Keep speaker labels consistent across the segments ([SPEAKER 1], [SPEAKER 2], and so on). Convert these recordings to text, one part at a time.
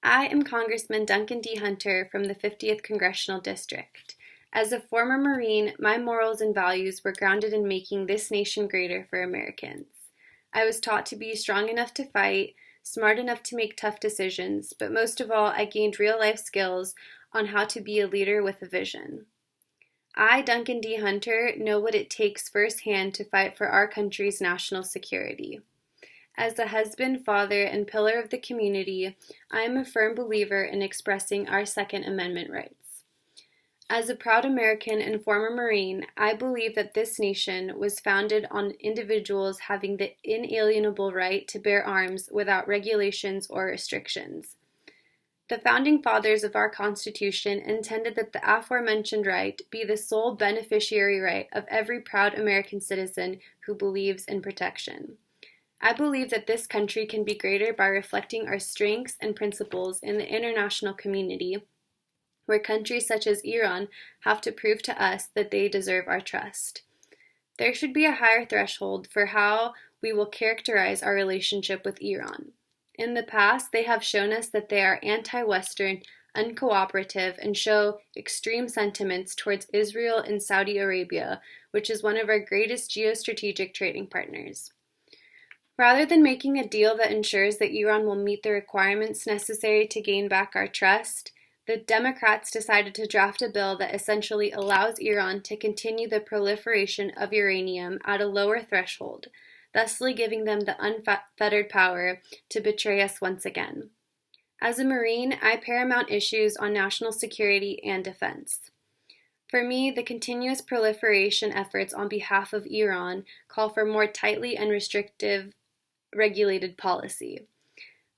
[SPEAKER 1] I am Congressman Duncan D. Hunter from the 50th Congressional District. As a former Marine, my morals and values were grounded in making this nation greater for Americans. I was taught to be strong enough to fight, smart enough to make tough decisions, but most of all, I gained real-life skills on how to be a leader with a vision. I, Duncan D. Hunter, know what it takes firsthand to fight for our country's national security. As a husband, father, and pillar of the community, I am a firm believer in expressing our Second Amendment rights. As a proud American and former Marine, I believe that this nation was founded on individuals having the inalienable right to bear arms without regulations or restrictions. The founding fathers of our Constitution intended that the aforementioned right be the sole beneficiary right of every proud American citizen who believes in protection. I believe that this country can be greater by reflecting our strengths and principles in the international community, where countries such as Iran have to prove to us that they deserve our trust. There should be a higher threshold for how we will characterize our relationship with Iran. In the past, they have shown us that they are anti-Western, uncooperative, and show extreme sentiments towards Israel and Saudi Arabia, which is one of our greatest geostrategic trading partners. Rather than making a deal that ensures that Iran will meet the requirements necessary to gain back our trust, the Democrats decided to draft a bill that essentially allows Iran to continue the proliferation of uranium at a lower threshold, thusly giving them the unfettered power to betray us once again. As a Marine, I paramount issues on national security and defense. For me, the continuous proliferation efforts on behalf of Iran call for more tightly and restrictive regulated policy.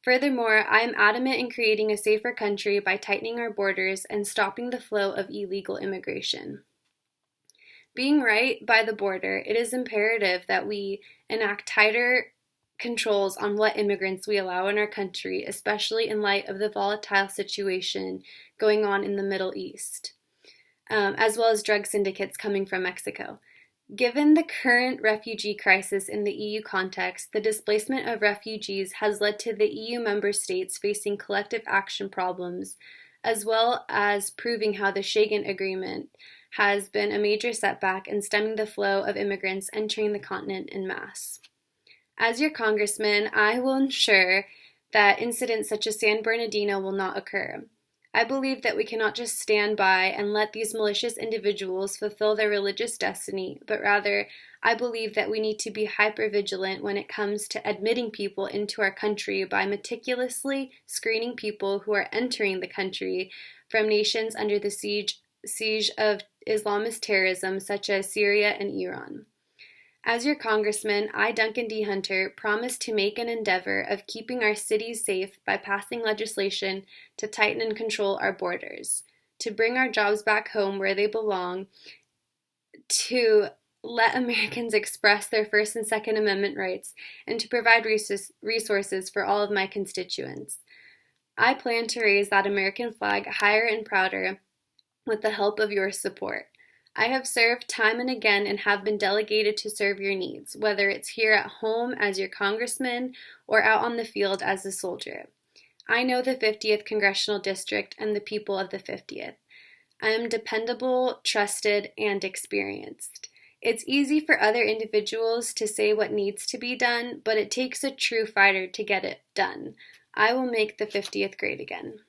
[SPEAKER 1] Furthermore, I am adamant in creating a safer country by tightening our borders and stopping the flow of illegal immigration. Being right by the border, it is imperative that we enact tighter controls on what immigrants we allow in our country, especially in light of the volatile situation going on in the Middle East, as well as drug syndicates coming from Mexico. Given the current refugee crisis in the EU context, the displacement of refugees has led to the EU member states facing collective action problems, as well as proving how the Schengen Agreement has been a major setback in stemming the flow of immigrants entering the continent en masse. As your congressman, I will ensure that incidents such as San Bernardino will not occur. I believe that we cannot just stand by and let these malicious individuals fulfill their religious destiny, but rather, I believe that we need to be hypervigilant when it comes to admitting people into our country by meticulously screening people who are entering the country from nations under the siege of Islamist terrorism such as Syria and Iran. As your congressman, I, Duncan D. Hunter, promise to make an endeavor of keeping our cities safe by passing legislation to tighten and control our borders, to bring our jobs back home where they belong, to let Americans express their First and Second Amendment rights, and to provide resources for all of my constituents. I plan to raise that American flag higher and prouder with the help of your support. I have served time and again and have been delegated to serve your needs, whether it's here at home as your congressman or out on the field as a soldier. I know the 50th Congressional District and the people of the 50th. I am dependable, trusted, and experienced. It's easy for other individuals to say what needs to be done, but it takes a true fighter to get it done. I will make the 50th great again.